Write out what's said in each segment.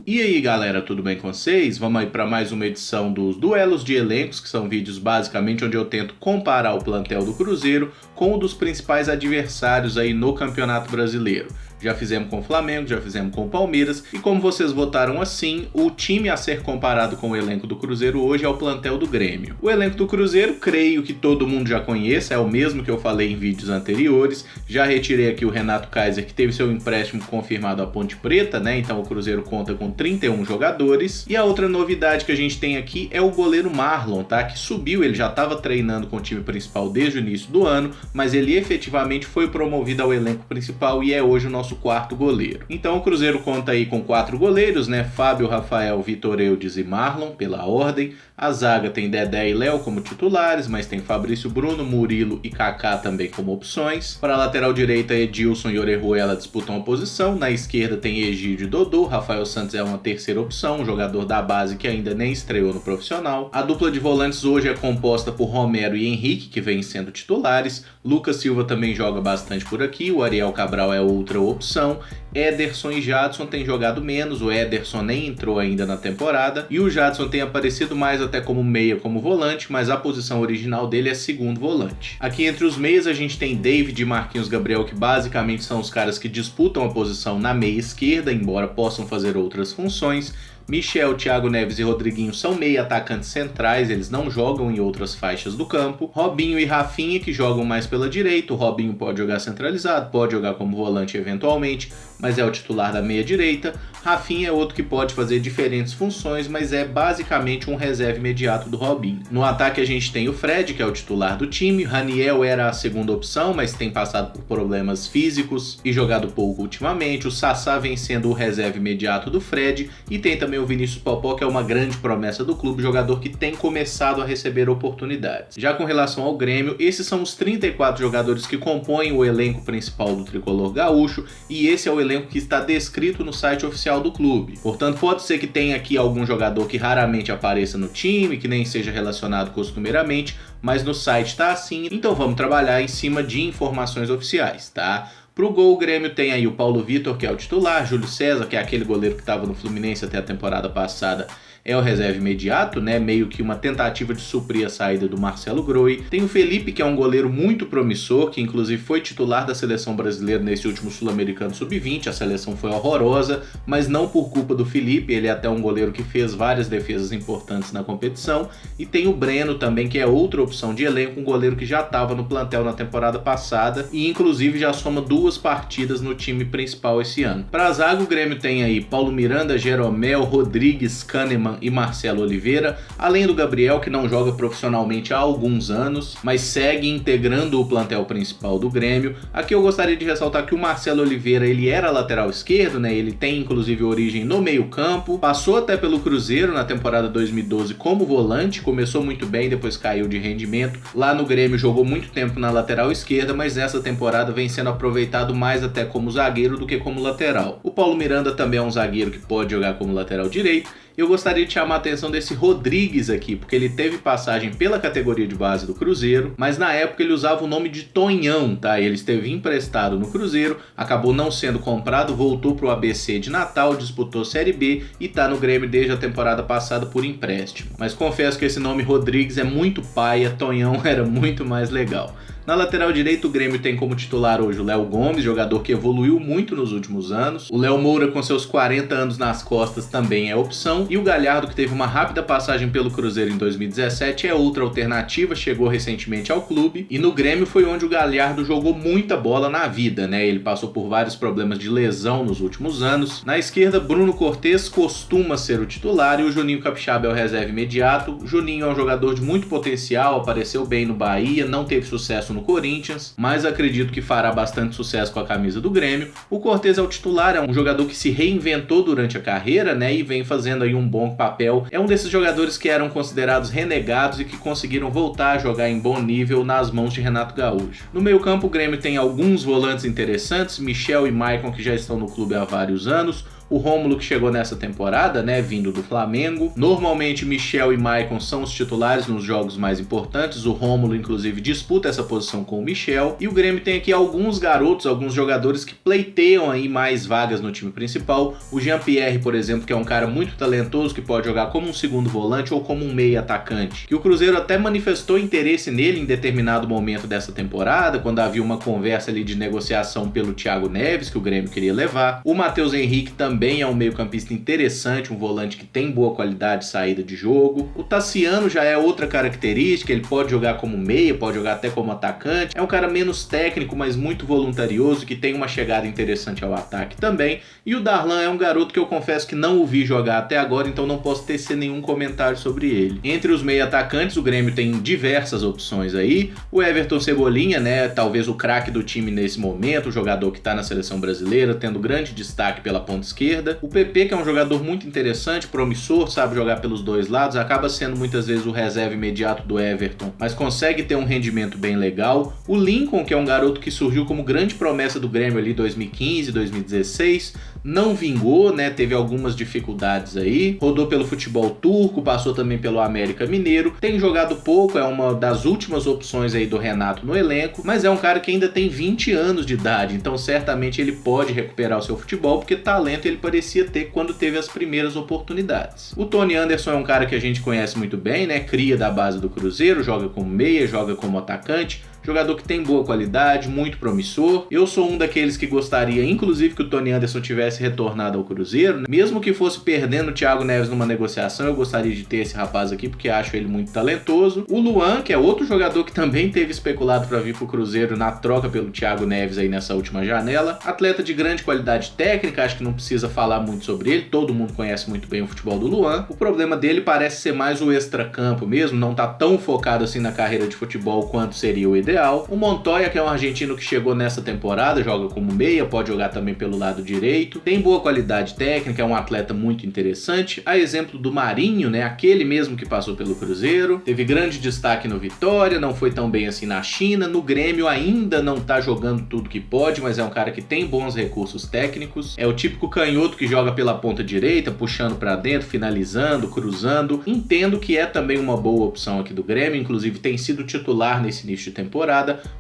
E aí galera, tudo bem com vocês? Vamos aí para mais uma edição dos Duelos de Elencos, que são vídeos basicamente onde eu tento comparar o plantel do Cruzeiro com o dos principais adversários aí no Campeonato Brasileiro. Já fizemos com o Flamengo, já fizemos com o Palmeiras, e como vocês votaram assim, o time a ser comparado com o elenco do Cruzeiro hoje é o plantel do Grêmio. O elenco do Cruzeiro, creio que todo mundo já conhece, é o mesmo que eu falei em vídeos anteriores. Já retirei aqui o Renato Kaiser, que teve seu empréstimo confirmado à Ponte Preta, né? Então o Cruzeiro conta com 31 jogadores. E a outra novidade que a gente tem aqui é o goleiro Marlon, tá? Que subiu, ele já estava treinando com o time principal desde o início do ano, mas ele efetivamente foi promovido ao elenco principal e é hoje o nosso quarto goleiro. Então o Cruzeiro conta aí com 4 goleiros, né? Fábio, Rafael, Vitor Eudes e Marlon, pela ordem. A zaga tem Dedé e Léo como titulares, mas tem Fabrício Bruno, Murilo e Kaká também como opções. Para a lateral direita, Edilson e Orejuela disputam a posição. Na esquerda tem Egídio e Dodô. Rafael Santos é uma terceira opção, um jogador da base que ainda nem estreou no profissional. A dupla de volantes hoje é composta por Romero e Henrique, que vêm sendo titulares. Lucas Silva também joga bastante por aqui. O Ariel Cabral é outra opção. Ederson e Jadson têm jogado menos, o Ederson nem entrou ainda na temporada, e o Jadson tem aparecido mais até como meia, como volante, mas a posição original dele é segundo volante. Aqui entre os meias a gente tem David e Marquinhos Gabriel, que basicamente são os caras que disputam a posição na meia esquerda, embora possam fazer outras funções. Michel, Thiago Neves e Rodriguinho são meio atacantes centrais, eles não jogam em outras faixas do campo. Robinho e Rafinha que jogam mais pela direita, o Robinho pode jogar centralizado, pode jogar como volante eventualmente, mas é o titular da meia direita. Rafinha é outro que pode fazer diferentes funções, mas é basicamente um reserva imediato do Robinho. No ataque a gente tem o Fred, que é o titular do time. Raniel era a segunda opção, mas tem passado por problemas físicos e jogado pouco ultimamente. O Sassá vem sendo o reserva imediato do Fred, e tem também o Vinícius Popó, que é uma grande promessa do clube, jogador que tem começado a receber oportunidades. Já com relação ao Grêmio, esses são os 34 jogadores que compõem o elenco principal do tricolor gaúcho, e esse é o elenco que está descrito no site oficial do clube. Portanto, pode ser que tenha aqui algum jogador que raramente apareça no time, que nem seja relacionado costumeiramente, mas no site está assim, então vamos trabalhar em cima de informações oficiais, tá? Pro gol, o Grêmio tem aí o Paulo Vitor, que é o titular, Júlio César, que é aquele goleiro que estava no Fluminense até a temporada passada, é o reserva imediato, né? Meio que uma tentativa de suprir a saída do Marcelo Groi. Tem o Felipe, que é um goleiro muito promissor, que inclusive foi titular da seleção brasileira nesse último Sul-Americano Sub-20. A seleção foi horrorosa, mas não por culpa do Felipe, ele é até um goleiro que fez várias defesas importantes na competição. E tem o Breno também, que é outra opção de elenco, um goleiro que já estava no plantel na temporada passada e inclusive já soma 2 partidas no time principal esse ano. Para a zaga, o Grêmio tem aí Paulo Miranda, Jeromel, Rodrigues, Kahneman e Marcelo Oliveira, além do Gabriel, que não joga profissionalmente há alguns anos, mas segue integrando o plantel principal do Grêmio. Aqui eu gostaria de ressaltar que o Marcelo Oliveira, ele era lateral esquerdo, né? Ele tem inclusive origem no meio-campo, passou até pelo Cruzeiro na temporada 2012 como volante, começou muito bem, depois caiu de rendimento. Lá no Grêmio jogou muito tempo na lateral esquerda, mas nessa temporada vem sendo aproveitado mais até como zagueiro do que como lateral. O Paulo Miranda também é um zagueiro que pode jogar como lateral direito. Eu gostaria de chamar a atenção desse Rodrigues aqui, porque ele teve passagem pela categoria de base do Cruzeiro, mas na época ele usava o nome de Tonhão, tá? Ele esteve emprestado no Cruzeiro, acabou não sendo comprado, voltou pro ABC de Natal, disputou Série B e tá no Grêmio desde a temporada passada por empréstimo. Mas confesso que esse nome Rodrigues é muito paia, Tonhão era muito mais legal. Na lateral direita, o Grêmio tem como titular hoje o Léo Gomes, jogador que evoluiu muito nos últimos anos. O Léo Moura, com seus 40 anos nas costas, também é opção. E o Galhardo, que teve uma rápida passagem pelo Cruzeiro em 2017, é outra alternativa, chegou recentemente ao clube. E no Grêmio foi onde o Galhardo jogou muita bola na vida, né? Ele passou por vários problemas de lesão nos últimos anos. Na esquerda, Bruno Cortes costuma ser o titular e o Juninho Capixaba é o reserva imediato. O Juninho é um jogador de muito potencial, apareceu bem no Bahia, não teve sucesso no Corinthians, mas acredito que fará bastante sucesso com a camisa do Grêmio. O Cortez é o titular, é um jogador que se reinventou durante a carreira, né, e vem fazendo aí um bom papel. É um desses jogadores que eram considerados renegados e que conseguiram voltar a jogar em bom nível nas mãos de Renato Gaúcho. No meio-campo, o Grêmio tem alguns volantes interessantes, Michel e Maicon, que já estão no clube há vários anos. O Rômulo que chegou nessa temporada, né, vindo do Flamengo. Normalmente Michel e Maicon são os titulares nos jogos mais importantes, o Rômulo inclusive disputa essa posição com o Michel, e o Grêmio tem aqui alguns garotos, alguns jogadores que pleiteiam aí mais vagas no time principal. O Jean-Pierre, por exemplo, que é um cara muito talentoso, que pode jogar como um segundo volante ou como um meia atacante, que o Cruzeiro até manifestou interesse nele em determinado momento dessa temporada, quando havia uma conversa ali de negociação pelo Thiago Neves, que o Grêmio queria levar. O Matheus Henrique também é um meio-campista interessante, um volante que tem boa qualidade de saída de jogo. O Tassiano já é outra característica, ele pode jogar como meia, pode jogar até como atacante. É um cara menos técnico, mas muito voluntarioso, que tem uma chegada interessante ao ataque também. E o Darlan é um garoto que eu confesso que não o vi jogar até agora, então não posso tecer nenhum comentário sobre ele. Entre os meia atacantes, o Grêmio tem diversas opções aí. O Everton Cebolinha, né, talvez o craque do time nesse momento, o jogador que está na seleção brasileira, tendo grande destaque pela ponta esquerda. O PP, que é um jogador muito interessante, promissor, sabe jogar pelos dois lados, acaba sendo muitas vezes o reserva imediato do Everton, mas consegue ter um rendimento bem legal. O Lincoln, que é um garoto que surgiu como grande promessa do Grêmio ali 2015, 2016, não vingou, né? Teve algumas dificuldades aí, rodou pelo futebol turco, passou também pelo América Mineiro, tem jogado pouco, é uma das últimas opções aí do Renato no elenco, mas é um cara que ainda tem 20 anos de idade, então certamente ele pode recuperar o seu futebol, porque talento ele parecia ter quando teve as primeiras oportunidades. O Tony Anderson é um cara que a gente conhece muito bem, né? Cria da base do Cruzeiro, joga como meia, joga como atacante, jogador que tem boa qualidade, muito promissor. Eu sou um daqueles que gostaria, inclusive, que o Tony Anderson tivesse retornado ao Cruzeiro, né? Mesmo que fosse perdendo o Thiago Neves numa negociação, eu gostaria de ter esse rapaz aqui, porque acho ele muito talentoso. O Luan, que é outro jogador que também teve especulado para vir pro Cruzeiro na troca pelo Thiago Neves aí nessa última janela. Atleta de grande qualidade técnica, acho que não precisa falar muito sobre ele, todo mundo conhece muito bem o futebol do Luan. O problema dele parece ser mais o extracampo mesmo, não tá tão focado assim na carreira de futebol quanto seria o ideal. O Montoya, que é um argentino que chegou nessa temporada, joga como meia, pode jogar também pelo lado direito, tem boa qualidade técnica, é um atleta muito interessante. A exemplo do Marinho, né, aquele mesmo que passou pelo Cruzeiro, teve grande destaque no Vitória, não foi tão bem assim na China. No Grêmio ainda não tá jogando tudo que pode, mas é um cara que tem bons recursos técnicos. É o típico canhoto que joga pela ponta direita, puxando para dentro, finalizando, cruzando. Entendo que é também uma boa opção aqui do Grêmio, inclusive tem sido titular nesse início de temporada.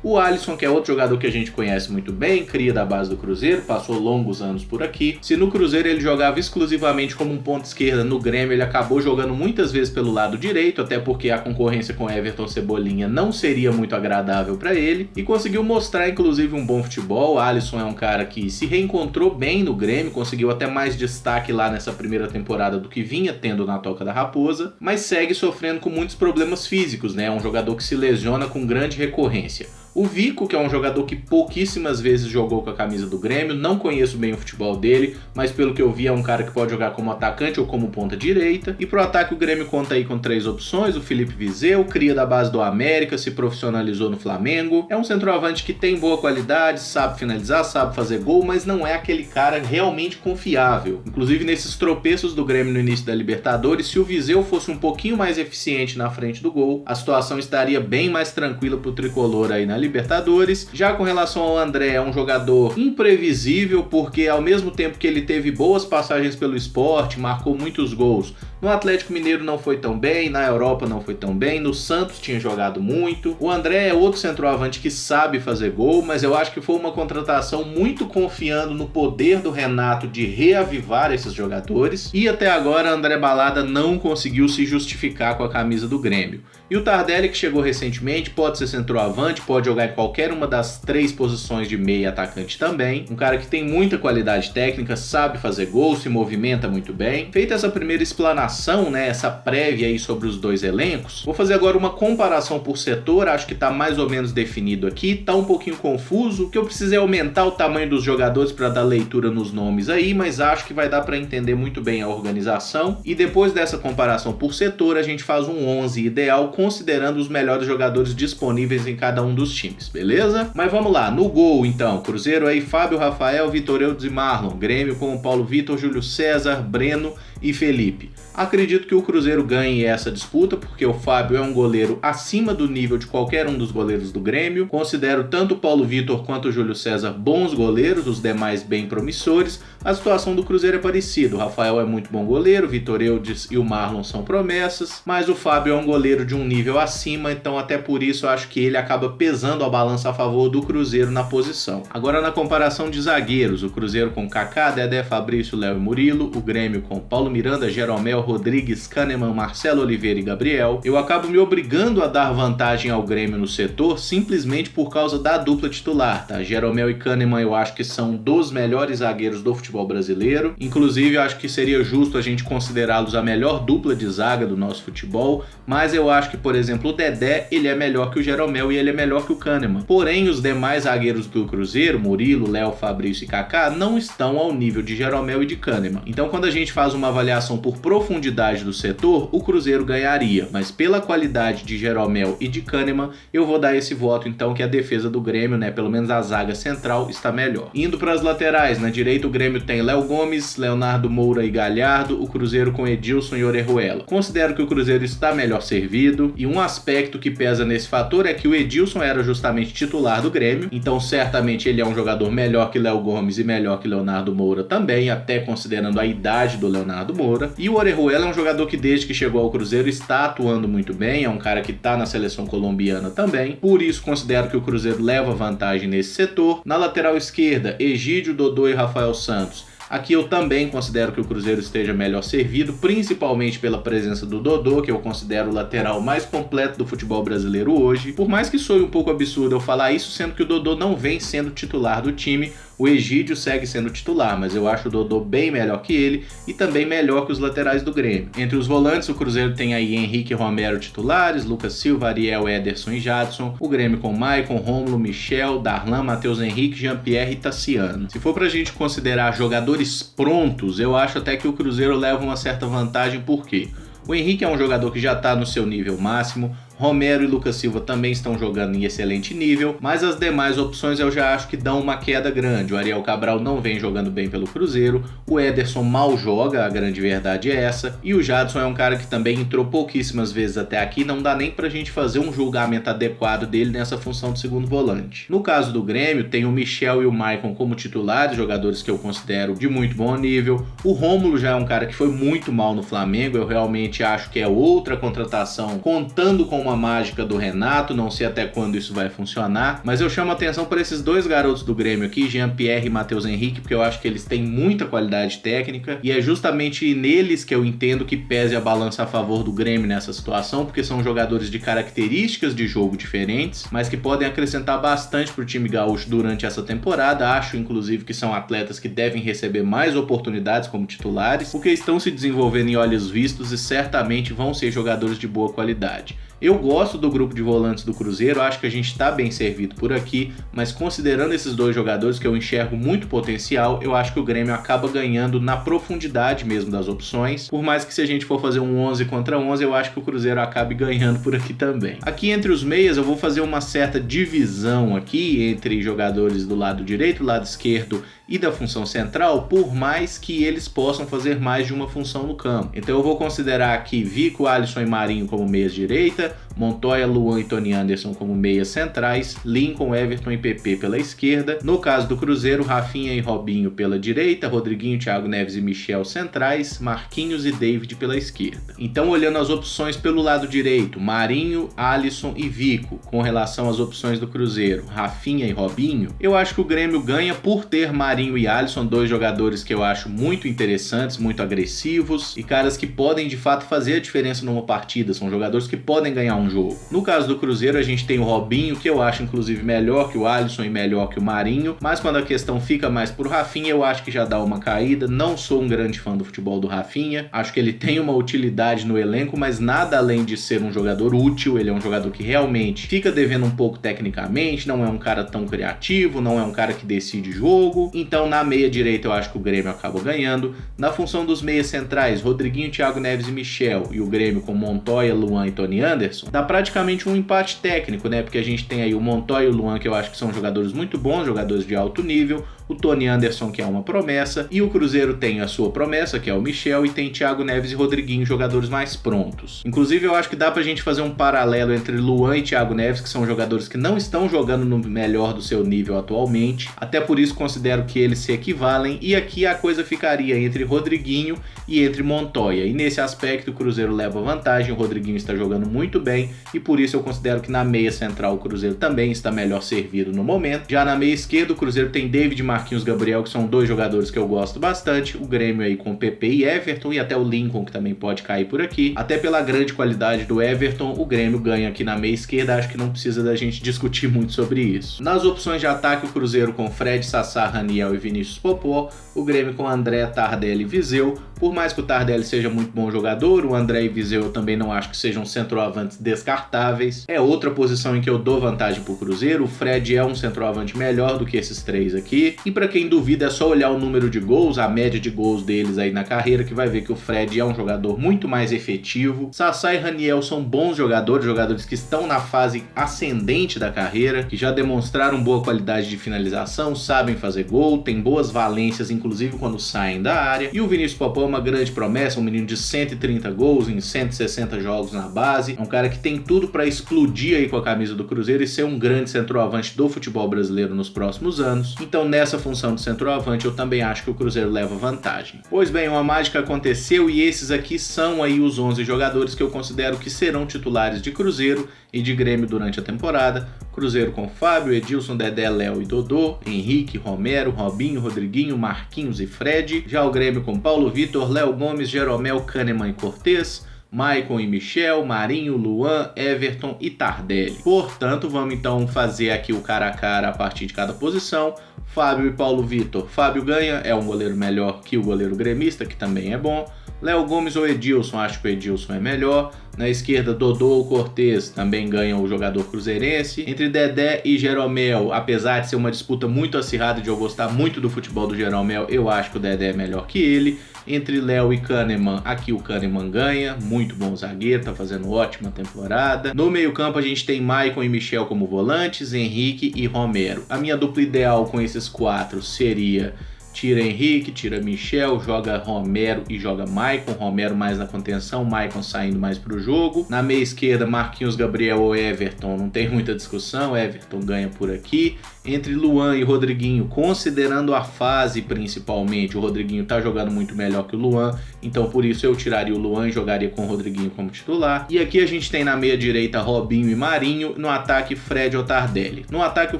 O Alisson, que é outro jogador que a gente conhece muito bem, cria da base do Cruzeiro, passou longos anos por aqui. Se no Cruzeiro ele jogava exclusivamente como um ponta esquerda, no Grêmio ele acabou jogando muitas vezes pelo lado direito, até porque a concorrência com Everton Cebolinha não seria muito agradável para ele, e conseguiu mostrar inclusive um bom futebol. O Alisson é um cara que se reencontrou bem no Grêmio, conseguiu até mais destaque lá nessa primeira temporada do que vinha tendo na Toca da Raposa, mas segue sofrendo com muitos problemas físicos, né? É um jogador que se lesiona com grande recorrência. O Vico, que é um jogador que pouquíssimas vezes jogou com a camisa do Grêmio, não conheço bem o futebol dele, mas pelo que eu vi é um cara que pode jogar como atacante ou como ponta direita. E pro ataque o Grêmio conta aí com 3 opções: o Felipe Viseu, cria da base do América, se profissionalizou no Flamengo, é um centroavante que tem boa qualidade, sabe finalizar, sabe fazer gol, mas não é aquele cara realmente confiável. Inclusive nesses tropeços do Grêmio no início da Libertadores, se o Viseu fosse um pouquinho mais eficiente na frente do gol, a situação estaria bem mais tranquila pro tricolor aí na Libertadores. Já com relação ao André, é um jogador imprevisível, porque ao mesmo tempo que ele teve boas passagens pelo Sport, marcou muitos gols, no Atlético Mineiro não foi tão bem, na Europa não foi tão bem, no Santos tinha jogado muito. O André é outro centroavante que sabe fazer gol, mas eu acho que foi uma contratação muito confiando no poder do Renato de reavivar esses jogadores, e até agora André Balada não conseguiu se justificar com a camisa do Grêmio. E o Tardelli, que chegou recentemente, pode ser centroavante, pode jogar em qualquer uma das 3 posições de meia atacante também. Um cara que tem muita qualidade técnica, sabe fazer gol, se movimenta muito bem. Feita essa primeira explanação, né, essa prévia aí sobre os 2 elencos, vou fazer agora uma comparação por setor. Acho que tá mais ou menos definido aqui, tá um pouquinho confuso, o que eu precisei aumentar o tamanho dos jogadores para dar leitura nos nomes aí, mas acho que vai dar para entender muito bem a organização. E depois dessa comparação por setor, a gente faz um 11 ideal, considerando os melhores jogadores disponíveis em cada um dos times. times, beleza? Mas vamos lá, no gol então, Cruzeiro aí, Fábio, Rafael, Vitor Eudes e Marlon, Grêmio com o Paulo Vitor, Júlio César, Breno e Felipe. Acredito que o Cruzeiro ganhe essa disputa, porque o Fábio é um goleiro acima do nível de qualquer um dos goleiros do Grêmio. Considero tanto o Paulo Vitor quanto o Júlio César bons goleiros, os demais bem promissores. A situação do Cruzeiro é parecida, o Rafael é muito bom goleiro, o Vitor Eudes e o Marlon são promessas, mas o Fábio é um goleiro de um nível acima, então até por isso eu acho que ele acaba pesando a balança a favor do Cruzeiro na posição. Agora na comparação de zagueiros, o Cruzeiro com Kaká, Dedé, Fabrício, Léo e Murilo, o Grêmio com Paulo Miranda, Jeromel, Rodrigues, Kahneman, Marcelo Oliveira e Gabriel, eu acabo me obrigando a dar vantagem ao Grêmio no setor simplesmente por causa da dupla titular, tá? Jeromel e Kahneman eu acho que são dos melhores zagueiros do futebol brasileiro, inclusive eu acho que seria justo a gente considerá-los a melhor dupla de zaga do nosso futebol, mas eu acho que, por exemplo, o Dedé, ele é melhor que o Jeromel e ele é melhor que o Kahneman. Porém, os demais zagueiros do Cruzeiro, Murilo, Léo, Fabrício e Kaká, não estão ao nível de Jeromel e de Kahneman. Então, quando a gente faz uma avaliação por profundidade do setor, o Cruzeiro ganharia, mas pela qualidade de Jeromel e de Kahneman, eu vou dar esse voto então que a defesa do Grêmio, né, pelo menos a zaga central, está melhor. Indo para as laterais, na direita o Grêmio tem Léo Gomes, Leonardo Moura e Galhardo, o Cruzeiro com Edilson e Orejuela. Considero que o Cruzeiro está melhor servido, e um aspecto que pesa nesse fator é que o Edilson era justamente titular do Grêmio, então certamente ele é um jogador melhor que Léo Gomes e melhor que Leonardo Moura também, até considerando a idade do Leonardo Moura. E o Orejuela é um jogador que desde que chegou ao Cruzeiro está atuando muito bem, é um cara que está na seleção colombiana também, por isso considero que o Cruzeiro leva vantagem nesse setor. Na lateral esquerda, Egídio, Dodô e Rafael Santos. Aqui eu também considero que o Cruzeiro esteja melhor servido, principalmente pela presença do Dodô, que eu considero o lateral mais completo do futebol brasileiro hoje. Por mais que soe um pouco absurdo eu falar isso, sendo que o Dodô não vem sendo titular do time, o Egídio segue sendo titular, mas eu acho o Dodô bem melhor que ele e também melhor que os laterais do Grêmio. Entre os volantes, o Cruzeiro tem aí Henrique e Romero titulares, Lucas Silva, Ariel, Ederson e Jadson. O Grêmio com Maicon, Rômulo, Michel, Darlan, Matheus Henrique, Jean-Pierre e Tassiano. Se for pra gente considerar jogadores prontos, eu acho até que o Cruzeiro leva uma certa vantagem, por quê? O Henrique é um jogador que já está no seu nível máximo, Romero e Lucas Silva também estão jogando em excelente nível, mas as demais opções eu já acho que dão uma queda grande. O Ariel Cabral não vem jogando bem pelo Cruzeiro, o Ederson mal joga, a grande verdade é essa, e o Jadson é um cara que também entrou pouquíssimas vezes até aqui, não dá nem pra gente fazer um julgamento adequado dele nessa função de segundo volante. No caso do Grêmio, tem o Michel e o Maicon como titulares, jogadores que eu considero de muito bom nível. O Rômulo já é um cara que foi muito mal no Flamengo, eu realmente acho que é outra contratação, contando com uma mágica do Renato, não sei até quando isso vai funcionar, mas eu chamo a atenção para esses dois garotos do Grêmio aqui, Jean-Pierre e Matheus Henrique, porque eu acho que eles têm muita qualidade técnica e é justamente neles que eu entendo que pese a balança a favor do Grêmio nessa situação, porque são jogadores de características de jogo diferentes, mas que podem acrescentar bastante para o time gaúcho durante essa temporada. Acho inclusive que são atletas que devem receber mais oportunidades como titulares, porque estão se desenvolvendo em olhos vistos e certamente vão ser jogadores de boa qualidade. Eu gosto do grupo de volantes do Cruzeiro, acho que a gente está bem servido por aqui, mas considerando esses dois jogadores que eu enxergo muito potencial, eu acho que o Grêmio acaba ganhando na profundidade mesmo das opções, por mais que se a gente for fazer um 11 contra 11, eu acho que o Cruzeiro acabe ganhando por aqui também. Aqui entre os meias eu vou fazer uma certa divisão aqui entre jogadores do lado direito, lado esquerdo e da função central, por mais que eles possam fazer mais de uma função no campo. Então eu vou considerar aqui Vico, Alisson e Marinho como meias direita, Montoya, Luan e Tony Anderson como meias centrais, Lincoln, Everton e PP pela esquerda. No caso do Cruzeiro, Rafinha e Robinho pela direita, Rodriguinho, Thiago Neves e Michel centrais, Marquinhos e David pela esquerda. Então, olhando as opções pelo lado direito, Marinho, Alisson e Vico, com relação às opções do Cruzeiro, Rafinha e Robinho, eu acho que o Grêmio ganha por ter Marinho e Alisson, dois jogadores que eu acho muito interessantes, muito agressivos e caras que podem de fato fazer a diferença numa partida, são jogadores que podem ganhar um jogo. No caso do Cruzeiro, a gente tem o Robinho, que eu acho inclusive melhor que o Alisson e melhor que o Marinho, mas quando a questão fica mais pro Rafinha, eu acho que já dá uma caída. Não sou um grande fã do futebol do Rafinha, acho que ele tem uma utilidade no elenco, mas nada além de ser um jogador útil. Ele é um jogador que realmente fica devendo um pouco tecnicamente, não é um cara tão criativo, não é um cara que decide jogo. Então na meia direita eu acho que o Grêmio acaba ganhando. Na função dos meias centrais, Rodriguinho, Thiago Neves e Michel, e o Grêmio com Montoya, Luan e Tony Anderson, dá praticamente um empate técnico, né? Porque a gente tem aí o Montoya e o Luan, que eu acho que são jogadores muito bons, jogadores de alto nível, o Tony Anderson, que é uma promessa, e o Cruzeiro tem a sua promessa, que é o Michel, e tem Thiago Neves e Rodriguinho, jogadores mais prontos. Inclusive eu acho que dá pra gente fazer um paralelo entre Luan e Thiago Neves, que são jogadores que não estão jogando no melhor do seu nível atualmente, até por isso considero que eles se equivalem, e aqui a coisa ficaria entre Rodriguinho e entre Montoya, e nesse aspecto o Cruzeiro leva vantagem, o Rodriguinho está jogando muito bem, e por isso eu considero que na meia central o Cruzeiro também está melhor servido no momento. Já na meia esquerda o Cruzeiro tem David, Marquinhos, Gabriel, que são dois jogadores que eu gosto bastante, o Grêmio aí com PP e Everton, e até o Lincoln, que também pode cair por aqui. Até pela grande qualidade do Everton, o Grêmio ganha aqui na meia esquerda, acho que não precisa da gente discutir muito sobre isso. Nas opções de ataque, o Cruzeiro com Fred, Sassá, Raniel e Vinícius Popó, o Grêmio com André, Tardelli e Viseu. Por mais que o Tardelli seja muito bom jogador, o André e Viseu eu também não acho que sejam centroavantes descartáveis. É outra posição em que eu dou vantagem pro Cruzeiro, o Fred é um centroavante melhor do que esses três aqui, e para quem duvida é só olhar o número de gols, a média de gols deles aí na carreira, que vai ver que o Fred é um jogador muito mais efetivo. Sassá e Raniel são bons jogadores, jogadores que estão na fase ascendente da carreira, que já demonstraram boa qualidade de finalização, sabem fazer gol, têm boas valências, inclusive quando saem da área. E o Vinícius Popó é uma grande promessa, um menino de 130 gols em 160 jogos na base, é um cara que tem tudo para explodir aí com a camisa do Cruzeiro e ser um grande centroavante do futebol brasileiro nos próximos anos. Então nessa função de centroavante eu também acho que o Cruzeiro leva vantagem. Pois bem, uma mágica aconteceu e esses aqui são aí os 11 jogadores que eu considero que serão titulares de Cruzeiro e de Grêmio durante a temporada. Cruzeiro com Fábio, Edilson, Dedé, Léo e Dodô, Henrique, Romero, Robinho, Rodriguinho, Marquinhos e Fred. Já o Grêmio com Paulo Vitor, Léo Gomes, Jeromel, Kahneman e Cortez, Maicon e Michel, Marinho, Luan, Everton e Tardelli. Portanto, vamos então fazer aqui o cara a cara a partir de cada posição. Fábio e Paulo Vitor. Fábio ganha, é um goleiro melhor que o goleiro gremista, que também é bom. Léo Gomes ou Edilson, acho que o Edilson é melhor. Na esquerda, Dodô ou Cortez, também ganha o jogador cruzeirense. Entre Dedé e Jeromel, apesar de ser uma disputa muito acirrada, de eu gostar muito do futebol do Jeromel, eu acho que o Dedé é melhor que ele. Entre Léo e Kahneman, aqui o Kahneman ganha, muito bom zagueiro, tá fazendo ótima temporada. No meio campo a gente tem Maicon e Michel como volantes, Henrique e Romero. A minha dupla ideal com esses quatro seria: tira Henrique, tira Michel, joga Romero e joga Maicon. Romero mais na contenção, Maicon saindo mais pro jogo. Na meia esquerda, Marquinhos, Gabriel ou Everton, não tem muita discussão, Everton ganha por aqui. Entre Luan e Rodriguinho, considerando a fase principalmente, o Rodriguinho tá jogando muito melhor que o Luan, então por isso eu tiraria o Luan e jogaria com o Rodriguinho como titular. E aqui a gente tem na meia direita Robinho e Marinho, no ataque Fred ou Tardelli. No ataque o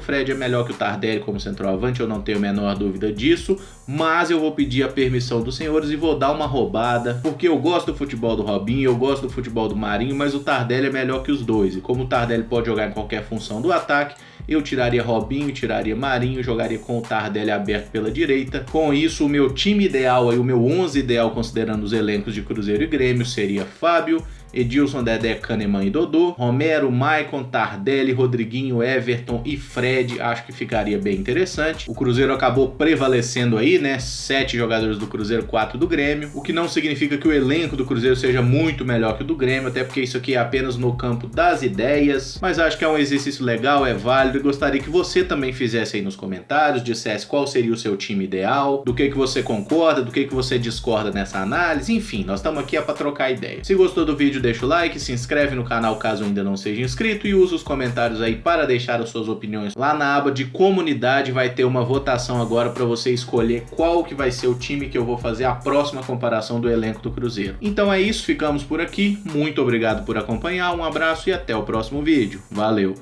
Fred é melhor que o Tardelli como centroavante, eu não tenho a menor dúvida disso, mas eu vou pedir a permissão dos senhores e vou dar uma roubada, porque eu gosto do futebol do Robinho, eu gosto do futebol do Marinho, mas o Tardelli é melhor que os dois, e como o Tardelli pode jogar em qualquer função do ataque, eu tiraria Robinho, tiraria Marinho, jogaria com o Tardelli aberto pela direita. Com isso, o meu time ideal, aí, o meu 11 ideal, considerando os elencos de Cruzeiro e Grêmio, seria Fábio, Edilson, Dedé, Kahneman e Dodô, Romero, Maicon, Tardelli, Rodriguinho, Everton e Fred. Acho que ficaria bem interessante. O Cruzeiro acabou prevalecendo aí, né? 7 jogadores do Cruzeiro, 4 do Grêmio, o que não significa que o elenco do Cruzeiro seja muito melhor que o do Grêmio, até porque isso aqui é apenas no campo das ideias, mas acho que é um exercício legal, é válido, e gostaria que você também fizesse aí nos comentários, dissesse qual seria o seu time ideal, do que você concorda, do que você discorda nessa análise, enfim, nós estamos aqui para trocar ideia. Se gostou do vídeo, deixa o like, se inscreve no canal caso ainda não seja inscrito e usa os comentários aí para deixar as suas opiniões. Lá na aba de comunidade vai ter uma votação agora para você escolher qual que vai ser o time que eu vou fazer a próxima comparação do elenco do Cruzeiro. Então é isso, ficamos por aqui, muito obrigado por acompanhar, um abraço e até o próximo vídeo. Valeu!